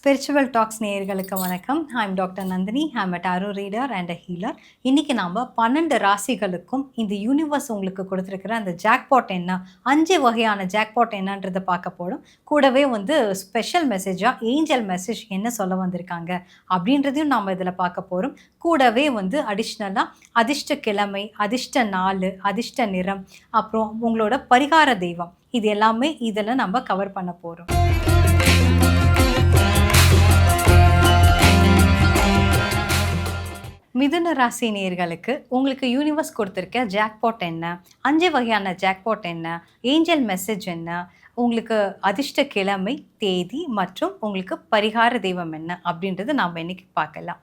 Spiritual tax நேயர்களுக்கு வணக்கம். I'm doctor Nandini. I'm a tarot reader and a healer. இன்னைக்கு நாம 12 ராசிகளுக்கும் இந்த யூனிவர்ஸ் உங்களுக்கு கொடுத்துருக்கிற அந்த ஜாக்பாட் என்ன, 5 வகையான ஜாக்பாட் என்னன்றதை பார்க்க போறோம். கூடவே ஸ்பெஷல் மெசேஜா ஏஞ்சல் மெசேஜ் என்ன சொல்ல வந்திருக்காங்க அப்படின்றதையும் நாம இதில் பார்க்க போறோம். கூடவே அடிஷ்னலா அதிர்ஷ்ட கிழமை, அதிர்ஷ்ட நாள், அதிர்ஷ்ட நிறம், அப்புறம் உங்களோட பரிகார தெய்வம், இது எல்லாமே இதில் நம்ம கவர் பண்ண போறோம். மிதுன ராசி நேயர்களுக்கு உங்களுக்கு யூனிவர்ஸ் கொடுத்துருக்க ஜாக்பாட் என்ன, 5 வகையான ஜாக்பாட் என்ன, ஏஞ்சல் மெசேஜ் என்ன, உங்களுக்கு அதிர்ஷ்ட கிழமை, தேதி மற்றும் உங்களுக்கு பரிகார தெய்வம் என்ன அப்படின்றது நாம் இன்னைக்கு பார்க்கலாம்.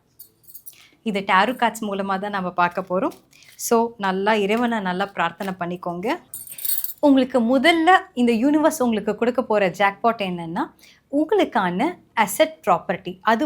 இது டாரோ கார்ட்ஸ் மூலமாக தான் நம்ம பார்க்க போகிறோம். ஸோ நல்லா இறைவனை நல்லா பிரார்த்தனை பண்ணிக்கோங்க. உங்களுக்கு முதல்ல இந்த யூனிவர்ஸ் உங்களுக்கு கொடுக்க போகிற ஜாக்பாட் என்னென்னா, உங்களுக்கான அசெட் ப்ராப்பர்ட்டி. அது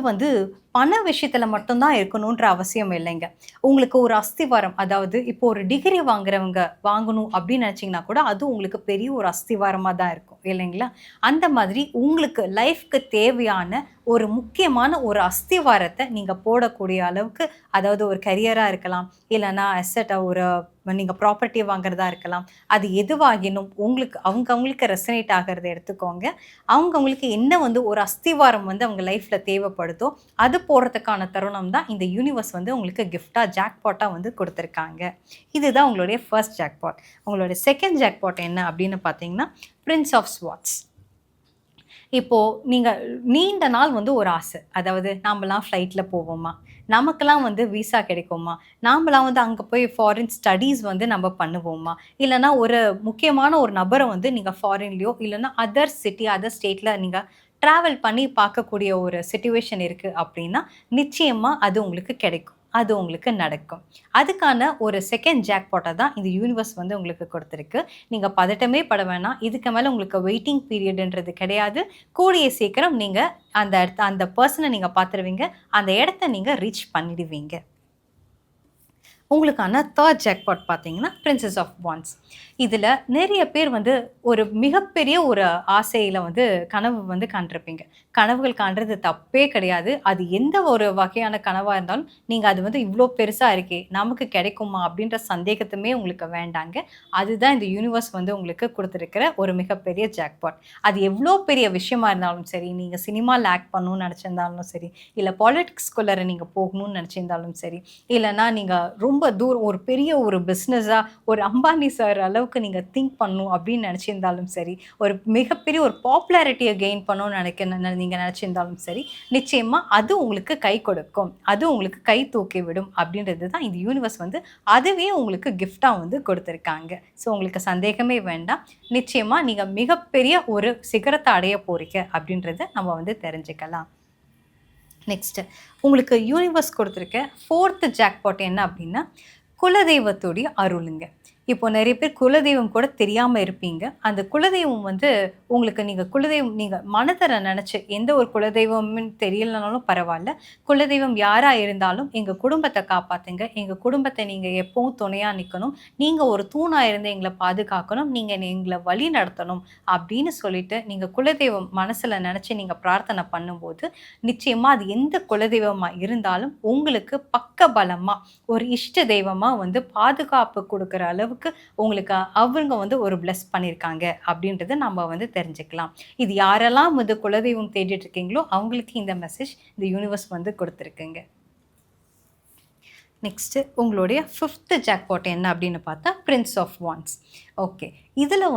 பண விஷயத்தில் மட்டும்தான் இருக்கணுன்ற அவசியம் இல்லைங்க. உங்களுக்கு ஒரு அஸ்திவாரம், அதாவது இப்போ ஒரு டிகிரி வாங்குறவங்க வாங்கணும் அப்படின்னு நினச்சிங்கன்னா கூட அது உங்களுக்கு பெரிய ஒரு அஸ்திவாரமாக தான் இருக்கும் இல்லைங்களா? அந்த மாதிரி உங்களுக்கு லைஃப்க்கு தேவையான ஒரு முக்கியமான ஒரு அஸ்திவாரத்தை நீங்கள் போடக்கூடிய அளவுக்கு, அதாவது ஒரு கரியராக இருக்கலாம், இல்லைனா அசெட்டை ஒரு நீங்கள் ப்ராப்பர்ட்டி வாங்குறதா இருக்கலாம், அது எதுவாகினும் அவங்களுக்கு ரெசனேட் ஆகிறத எடுத்துக்கோங்க. அவங்களுக்கு என்ன ஒரு அஸ்திவாரம் அவங்க லைஃப்பில் தேவைப்படுதோ அது போடுறதுக்கான தருணம் தான் இந்த யூனிவர்ஸ் உங்களுக்கு கிஃப்டாக ஜாக்பாட்டாக கொடுத்துருக்காங்க. இதுதான் உங்களுடைய ஃபர்ஸ்ட் ஜாக்பாட். உங்களுடைய செகண்ட் ஜாக்பாட் என்ன அப்படின்னு பார்த்தீங்கன்னா, பிரின்ஸ் ஆஃப் ஸ்வார்ட்ஸ். இப்போது நீங்கள் நீண்ட நாள் ஒரு ஆசை, அதாவது நாமெல்லாம் ஃப்ளைட்டில் போவோமா, நமக்கெல்லாம் விசா கிடைக்குமா, நாமெல்லாம் அங்கே போய் ஃபாரின் ஸ்டடீஸ் நம்ம பண்ணுவோமா, இல்லைனா ஒரு முக்கியமான ஒரு நபரை நீங்கள் ஃபாரின்லேயோ இல்லைனா அதர் சிட்டி அதர் ஸ்டேட்டில் நீங்கள் ட்ராவல் பண்ணி பார்க்கக்கூடிய ஒரு சிச்சுவேஷன் இருக்குது அப்படின்னா நிச்சயமாக அது உங்களுக்கு கிடைக்கும், அது உங்களுக்கு நடக்கும். அதுக்கான ஒரு செகண்ட் ஜாக்பாட்டை தான் இந்த யூனிவர்ஸ் உங்களுக்கு கொடுத்துருக்கு. நீங்கள் பதட்டமே பட வேணாம். இதுக்கு மேலே உங்களுக்கு வெயிட்டிங் பீரியடுன்றது கிடையாது. கூடிய சீக்கிரம் நீங்கள் அந்த பர்சனை நீங்கள் பார்த்துருவீங்க, அந்த இடத்த நீங்கள் ரீச் பண்ணிடுவீங்க. உங்களுக்கான தேர்ட் ஜாக்பாட் பார்த்தீங்கன்னா, பிரின்சஸ் ஆஃப் வாண்ட்ஸ். இதில் நிறைய பேர் ஒரு மிகப்பெரிய ஒரு ஆசையில் கனவு காண்றிருப்பீங்க. கனவுகள் காண்றது தப்பே கிடையாது. அது எந்த ஒரு வகையான கனவாக இருந்தாலும் நீங்கள் அது இவ்வளோ பெருசாக இருக்கே, நமக்கு கிடைக்குமா அப்படின்ற சந்தேகத்துமே உங்களுக்கு வேண்டாங்க. அதுதான் இந்த யூனிவர்ஸ் உங்களுக்கு கொடுத்துருக்கிற ஒரு மிகப்பெரிய ஜாக்பாட். அது எவ்வளோ பெரிய விஷயமா இருந்தாலும் சரி, நீங்கள் சினிமாவில் ஆக்ட் பண்ணணும்னு நினச்சிருந்தாலும் சரி, இல்லை பாலிட்டிக்ஸ்குள்ளே நீங்கள் போகணும்னு நினச்சிருந்தாலும் சரி, இல்லைனா நீங்கள் ரொம்ப தூரம் ஒரு பெரிய ஒரு பிஸ்னஸாக ஒரு அம்பானி சார் அளவுக்கு நீங்கள் திங்க் பண்ணணும் அப்படின்னு நினச்சிருந்தாலும் சரி, ஒரு மிகப்பெரிய ஒரு பாப்புலாரிட்டியை கெயின் பண்ணணும்னு நீங்கள் நினச்சிருந்தாலும் சரி, நிச்சயமாக அது உங்களுக்கு கை கொடுக்கும், அது உங்களுக்கு கை தூக்கி விடும் அப்படின்றது தான் இந்த யூனிவர்ஸ் அதுவே உங்களுக்கு கிஃப்டாக கொடுத்துருக்காங்க. ஸோ உங்களுக்கு சந்தேகமே வேண்டாம். நிச்சயமாக நீங்கள் மிகப்பெரிய ஒரு சிகரத்தை அடைய போறீங்க அப்படின்றத நம்ம தெரிஞ்சுக்கலாம். நெக்ஸ்ட்டு உங்களுக்கு யூனிவர்ஸ் கொடுத்துருக்க ஃபோர்த்து ஜாக்பாட் என்ன அப்படின்னா, குலதெய்வத்துடைய அருளுங்க. இப்போ நிறைய பேர் குலதெய்வம் கூட தெரியாமல் இருப்பீங்க. அந்த குலதெய்வம் உங்களுக்கு நீங்கள் மனதில் நினச்சி எந்த ஒரு குலதெய்வம்னு தெரியலனாலும் பரவாயில்ல, குலதெய்வம் யாராக இருந்தாலும் எங்கள் குடும்பத்தை காப்பாற்றுங்க, எங்கள் குடும்பத்தை நீங்கள் எப்பவும் துணையாக நிற்கணும், நீங்கள் ஒரு தூணாக இருந்து எங்களை பாதுகாக்கணும், நீங்கள் எங்களை வழி நடத்தணும் அப்படின்னு சொல்லிட்டு நீங்கள் குலதெய்வம் மனசில் நினச்சி நீங்கள் பிரார்த்தனை பண்ணும்போது நிச்சயமாக அது எந்த குலதெய்வமாக இருந்தாலும் உங்களுக்கு பக்க பலமாக ஒரு இஷ்ட தெய்வமாக பாதுகாப்பு கொடுக்குற அளவுக்கு உங்களுக்கு அவங்க ஒரு பிளஸ் பண்ணியிருக்காங்க அப்படின்றத நம்ம தெரிஞ்சுக்கலாம். இது யாரெல்லாம் குலதெய்வம் தேடிட்டு இருக்கீங்களோ அவங்களுக்கு இந்த மெசேஜ் இந்த யூனிவர்ஸ் கொடுத்துருக்குங்க. நெக்ஸ்ட்டு உங்களுடைய ஃபிஃப்த்து ஜாக்பாட் என்ன அப்படின்னு பார்த்தா, பிரின்ஸ் ஆஃப் வாண்ட்ஸ். ஓகே, இதில்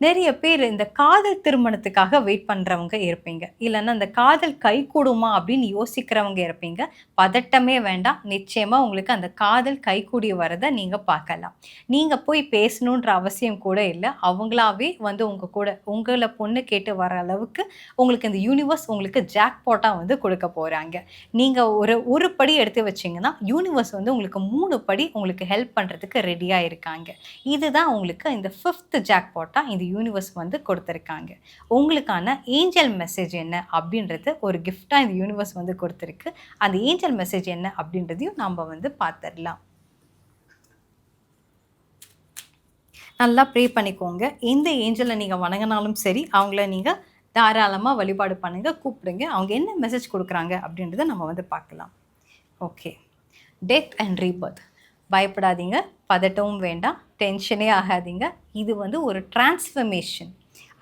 நிறைய பேர் இந்த காதல் திருமணத்துக்காக வெயிட் பண்ணுறவங்க இருப்பீங்க, இல்லைன்னா அந்த காதல் கைகூடுமா அப்படின்னு யோசிக்கிறவங்க இருப்பீங்க. பதட்டமே வேண்டாம், நிச்சயமாக உங்களுக்கு அந்த காதல் கைகூடி வரதை நீங்கள் பார்க்கலாம். நீங்கள் போய் பேசணுன்ற அவசியம் கூட இல்லை, அவங்களாவே உங்கள் கூட உங்களை பொண்ணு கேட்டு வர அளவுக்கு உங்களுக்கு இந்த யூனிவர்ஸ் உங்களுக்கு ஜாக்பாட்டாக கொடுக்க போகிறாங்க. நீங்கள் ஒரு படி எடுத்து வச்சிங்கன்னா யூனிவர்ஸ் உங்களுக்கு 3 படி உங்களுக்கு ஹெல்ப் பண்ணுறதுக்கு ரெடியாக இருக்காங்க. இதுதான் உங்களுக்கு இந்த ஃபிஃப்த் ஜாக்பாட்டாக இந்த யூனிவர்ஸ் கொடுத்துருக்காங்க. உங்களுக்கான ஏஞ்சல் மெசேஜ் என்ன அப்படின்றது ஒரு கிஃப்டாக இந்த யூனிவர்ஸ் கொடுத்துருக்கு. அந்த ஏஞ்சல் மெசேஜ் என்ன அப்படின்றதையும் நம்ம பார்த்துடலாம். நல்லா ப்ரே பண்ணிக்கோங்க. எந்த ஏஞ்சலை நீங்கள் வணங்கினாலும் சரி, அவங்கள நீங்கள் தாராளமாக வழிபாடு பண்ணுங்க, கூப்பிடுங்க. அவங்க என்ன மெசேஜ் கொடுக்குறாங்க அப்படின்றத நம்ம வந்து பார்க்கலாம். ஓகே. Death and Rebirth. பயப்படாதீங்க, பதட்டமும் வேண்டாம், டென்ஷனே ஆகாதீங்க. இது வந்து ஒரு டிரான்ஸ்ஃபர்மேஷன்,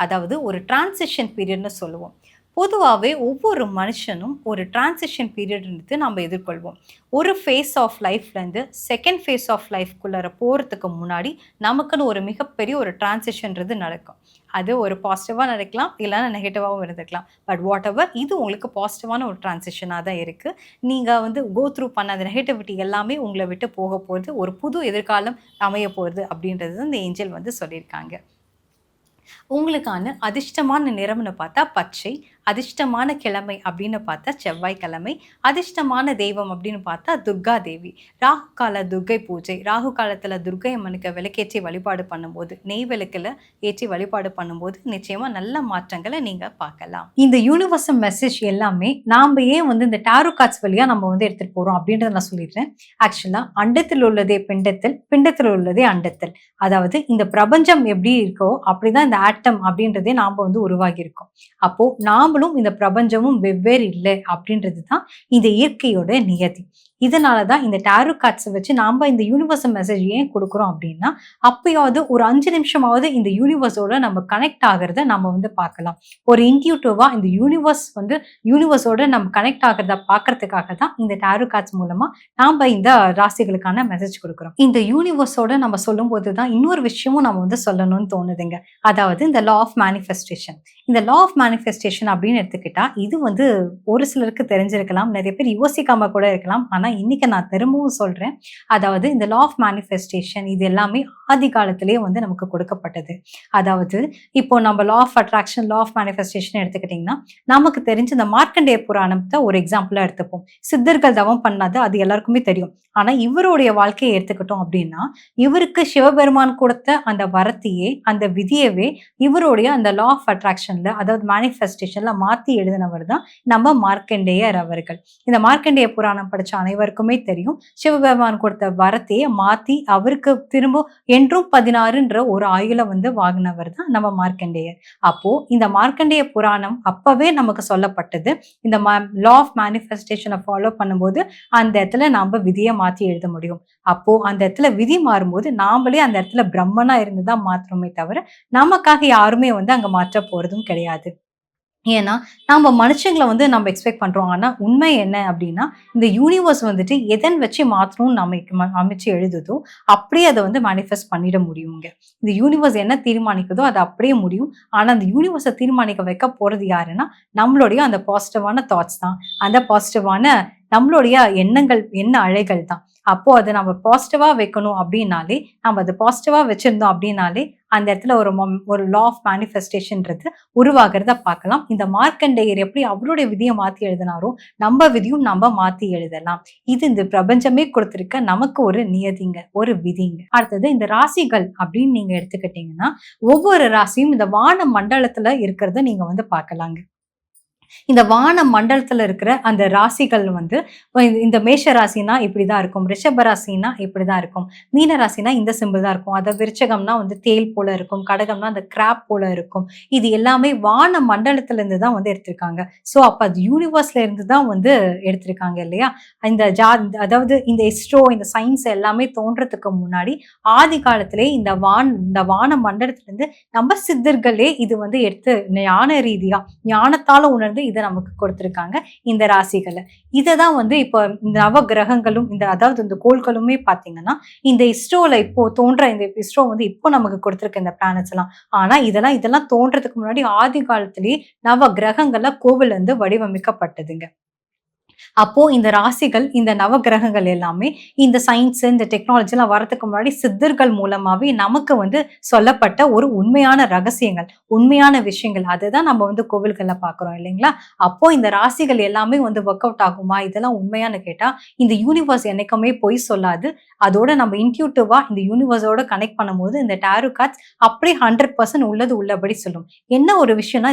அதாவது ஒரு டிரான்சிஷன் பீரியட்னு சொல்லுவோம். பொதுவாகவே ஒவ்வொரு மனுஷனும் ஒரு டிரான்சிஷன் பீரியட்ன்றது நம்ம எதிர்கொள்வோம். ஒரு ஃபேஸ் ஆஃப் லைஃப்லேருந்து செகண்ட் ஃபேஸ் ஆஃப் லைஃப்குள்ளார போகிறதுக்கு முன்னாடி நமக்குன்னு ஒரு மிகப்பெரிய ஒரு டிரான்சிஷன்றது நடக்கும். அது ஒரு பாசிட்டிவாக நடக்கலாம், இல்லைன்னா நெகட்டிவாகவும் இருந்துக்கலாம். பட் வாட் எவர், இது உங்களுக்கு பாசிட்டிவான ஒரு டிரான்சிஷனாக தான் இருக்குது. நீங்கள் வந்து கோ த்ரூ பண்ண அந்த நெகட்டிவிட்டி எல்லாமே உங்களை விட்டு போக போகிறது, ஒரு புது எதிர்காலம் அமைய போகிறது அப்படின்றது இந்த ஏஞ்சல் வந்து சொல்லியிருக்காங்க. உங்களுக்கான அதிர்ஷ்டமான நிறம்னு பார்த்தா பச்சை, அதிர்ஷ்டமான கிழமை அப்படின்னு பார்த்தா செவ்வாய்க்கிழமை, அதிர்ஷ்டமான தெய்வம் அப்படின்னு பார்த்தா துர்கா தேவி. ராகு கால துர்கை பூஜை, ராகு காலத்தில் துர்கை அம்மனுக்கு விளக்கேற்றி வழிபாடு பண்ணும்போது, நெய் விளக்கில் ஏற்றி வழிபாடு பண்ணும்போது நிச்சயமாக நல்ல மாற்றங்களை நீங்கள் பார்க்கலாம். இந்த யூனிவர்சல் மெசேஜ் எல்லாமே நாம் ஏன் வந்து இந்த டாரோ கார்ட்ஸ் வழியாக நம்ம வந்து எடுத்துகிட்டு போகிறோம் அப்படின்றத நான் சொல்லிடுறேன். ஆக்சுவலாக அண்டத்தில் உள்ளதே பிண்டத்தில், பிண்டத்தில் உள்ளதே அண்டத்தில். அதாவது இந்த பிரபஞ்சம் எப்படி இருக்கோ அப்படிதான் இந்த ஆட்டம் அப்படின்றதே நாம் வந்து உருவாகி இருக்கோம். அப்போ நாமளும் இந்த பிரபஞ்சமும் வெவ்வேறு இல்லை அப்படின்றது தான் இந்த இயற்கையோட நியதி. இதனால தான் இந்த டாரோ கார்ட்ஸை வச்சு நாம் இந்த யூனிவர்சல் மெசேஜ் ஏன் கொடுக்குறோம் அப்படின்னா, அப்பயாவது ஒரு 5 நிமிஷமாவது இந்த யூனிவர்ஸோட நம்ம கனெக்ட் ஆகிறத நம்ம வந்து பார்க்கலாம். ஒரு இன்ட்யூட்டிவா இந்த யூனிவர்ஸோட நம்ம கனெக்ட் ஆகிறத பார்க்கறதுக்காக தான் இந்த டாரோ கார்ட்ஸ் மூலமா நாம் இந்த ராசிகளுக்கான மெசேஜ் கொடுக்குறோம். இந்த யூனிவர்ஸோட நம்ம சொல்லும் போது தான் இன்னொரு விஷயமும் நம்ம வந்து சொல்லணும்னு தோணுதுங்க. அதாவது இந்த லா ஆஃப் மேனிஃபெஸ்டேஷன். இந்த லா ஆஃப் மேனிஃபெஸ்டேஷன் அப்படின்னு எடுத்துக்கிட்டா இது வந்து ஒரு சிலருக்கு தெரிஞ்சிருக்கலாம், நிறைய பேர் யோசிக்காம கூட இருக்கலாம். ஆனா இன்னைக்கு நான் திரும்பவும் சொல்றேன். அதாவது இந்த லா ஆஃப் மேனிஃபெஸ்டேஷன் இது எல்லாமே ஆதி காலத்திலேயே வந்து நமக்கு கொடுக்கப்பட்டது. அதாவது இப்போ நம்ம law of attraction, law of manifestation எடுத்துக்கிட்டிங்கன்னா நமக்கு தெரிஞ்ச இந்த மார்க்கண்டேய புராணத்தை ஒரு எக்ஸாம்பிளா எடுத்துப்போம். சித்தர்கள் தவம் பண்ணாது அது எல்லாருக்குமே தெரியும். ஆனா இவருடைய வாழ்க்கையை எடுத்துக்கிட்டோம் அப்படின்னா, இவருக்கு சிவபெருமான் கொடுத்த அந்த வரத்தையே, அந்த விதியவே இவருடைய அந்த லா ஆஃப் அட்ராக்ஷன்ல, அதாவது மேனிஃபெஸ்டேஷன்ல மாத்தி எழுதினவர் தான் நம்ம மார்க்கண்டேயர் அவர்கள். இந்த மார்க்கண்டேய புராணம் படிச்ச அனைவருக்குமே தெரியும், சிவபெருமான் கொடுத்த வரத்தையே மாத்தி அவருக்கு திரும்ப என்றும் 16ன்ற ஒரு ஆயுளை வந்து வாங்கினவர் தான் நம்ம மார்க்கண்டேயர். அப்போ இந்த மார்க்கண்டேய புராணம் அப்பவே நமக்கு சொல்லப்பட்டது. இந்த லா ஆஃப் மேனிஃபெஸ்டேஷனை ஃபாலோ பண்ணும்போது அந்த இடத்துல நாம விதியை மாத்தி எழுத முடியும். அப்போ அந்த இடத்துல விதி மாறும்போது நாமளே அந்த இடத்துல பிரம்மனா இருந்துதான் மாற்றமே தவிர நமக்காக யாருமே வந்து அங்க மாற்ற போறதும் கிடையாது. ஏன்னா நம்ம மனுஷங்களை வந்து நம்ம எக்ஸ்பெக்ட் பண்றோம். ஆனா உண்மை என்ன அப்படின்னா, இந்த யூனிவர்ஸ் வந்துட்டு எதன் வச்சு மாற்றணும்னு நம்ம அமைச்சு எழுதுதோ அப்படியே அதை வந்து மேனிஃபெஸ்ட் பண்ணிட முடியுங்க. இந்த யூனிவர்ஸ் என்ன தீர்மானிக்குதோ அது அப்படியே முடியும். ஆனா அந்த யூனிவர்ஸை தீர்மானிக்க வைக்க போறது யாருன்னா நம்மளுடைய அந்த பாசிட்டிவான தாட்ஸ் தான், அந்த பாசிட்டிவான நம்மளுடைய எண்ணங்கள், எண்ண அலைகள் தான். அப்போ அதை நம்ம பாசிட்டிவா வைக்கணும் அப்படின்னாலே, நம்ம அதை பாசிட்டிவா வச்சிருந்தோம் அப்படின்னாலே அந்த இடத்துல ஒரு லா ஆஃப் மேனிஃபெஸ்டேஷன்றது உருவாகிறத பார்க்கலாம். இந்த மார்க்கண்டேயர் எப்படி அவருடைய விதியை மாத்தி எழுதினாரோ நம்ம விதியும் நம்ம மாத்தி எழுதலாம். இது இந்த பிரபஞ்சமே கொடுத்திருக்க நமக்கு ஒரு நியதிங்க, ஒரு விதிங்க. அடுத்தது இந்த ராசிகள் அப்படின்னு நீங்க எடுத்துக்கிட்டீங்கன்னா, ஒவ்வொரு ராசியும் இந்த வான மண்டலத்துல இருக்கிறத நீங்க வந்து பார்க்கலாங்க. இந்த வான மண்டலத்துல இருக்கிற அந்த ராசிகள் வந்து இந்த மேஷ ராசினா இப்படிதான் இருக்கும், ரிஷப ராசினா இப்படிதான் இருக்கும், மீன ராசினா இந்த சிம்பிள் தான் இருக்கும், அதை விருச்சகம்னா வந்து தேல் போல இருக்கும், கடகம்னா அந்த கிராப் போல இருக்கும். இது எல்லாமே வான மண்டலத்துல இருந்து தான் வந்து எடுத்திருக்காங்க. ஸோ அப்ப அது யூனிவர்ஸ்ல இருந்து தான் வந்து எடுத்திருக்காங்க இல்லையா. அதாவது இந்த இஸ்ரோ, இந்த சயின்ஸ் எல்லாமே தோன்றதுக்கு முன்னாடி ஆதி காலத்திலே இந்த வான மண்டலத்துல இருந்து நம்ம சித்தர்களே இது வந்து எடுத்து ஞான ரீதியா ஞானத்தால உணர்ந்து இதை நமக்கு கொடுத்திருக்காங்க இந்த ராசிகளை. இதை தான் வந்து இப்போ இந்த நவ கிரகங்களும் அதாவது இந்த கோள்களுமே பார்த்தீங்கன்னா இந்த இஸ்ரோல இப்போ தோன்ற இந்த இஸ்ரோ வந்து இப்போ நமக்கு கொடுத்திருக்க இந்த பிளானட்ஸ் எல்லாம். ஆனா இதெல்லாம் தோன்றதுக்கு முன்னாடி ஆதி காலத்திலேயே நவ கிரகங்கள்ல கோவில் வந்து வடிவமைக்கப்பட்டதுங்க. அப்போ இந்த ராசிகள், இந்த நவகிரகங்கள் எல்லாமே இந்த சயின்ஸ், இந்த டெக்னாலஜி எல்லாம் வரதுக்கு முன்னாடி சித்தர்கள் மூலமாவே நமக்கு வந்து சொல்லப்பட்ட ஒரு உண்மையான ரகசியங்கள், உண்மையான விஷயங்கள். அதுதான் நம்ம வந்து கோவில்கள்ல பாக்குறோம் இல்லைங்களா. அப்போ இந்த ராசிகள் எல்லாமே வந்து ஒர்க் அவுட் ஆகுமா, இதெல்லாம் உண்மையானு கேட்டா இந்த யூனிவர்ஸ் என்னைக்குமே பொய் சொல்லாது. அதோட நம்ம இன்ட்யூட்டிவா இந்த யூனிவர்ஸோட கனெக்ட் பண்ணும்போது இந்த டாரோ கார்ட்ஸ் அப்படியே 100% உள்ளது உள்ளபடி சொல்லும். என்ன ஒரு விஷயம்னா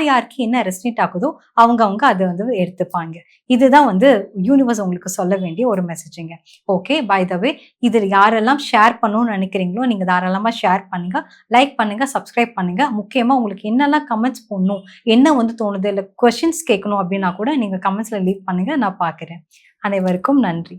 யாருக்கு என்ன ரெஸ்னேட் ஆகுதோ அவங்க அதை வந்து எடுத்துப்பாங்க. இதுதான் இதுதான் வந்து யூனிவர்ஸ் உங்களுக்கு சொல்ல வேண்டிய ஒரு மெசேஜுங்க. ஓகே, பை த வே இதில் யாரெல்லாம் ஷேர் பண்ணணும்னு நினைக்கிறீங்களோ நீங்கள் தாராளமாக ஷேர் பண்ணுங்க, லைக் பண்ணுங்க, சப்ஸ்கிரைப் பண்ணுங்க. முக்கியமாக உங்களுக்கு என்னெல்லாம் கமெண்ட்ஸ் போடணும், என்ன வந்து தோணுது, இல்லை கொஷின்ஸ் கேட்கணும் அப்படின்னா கூட நீங்கள் கமெண்ட்ஸில் லீவ் பண்ணுங்க, நான் பார்க்குறேன். அனைவருக்கும் நன்றி.